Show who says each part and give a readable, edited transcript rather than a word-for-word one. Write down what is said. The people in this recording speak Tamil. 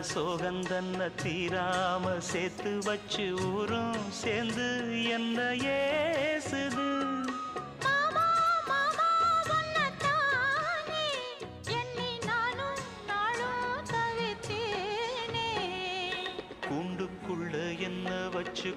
Speaker 1: சோகந்தன்ன தீராம சேர்த்து வச்சு ஊரும் சேர்ந்து என்ன ஏசுது. கூண்டுக்குள்ள என்ன வச்சு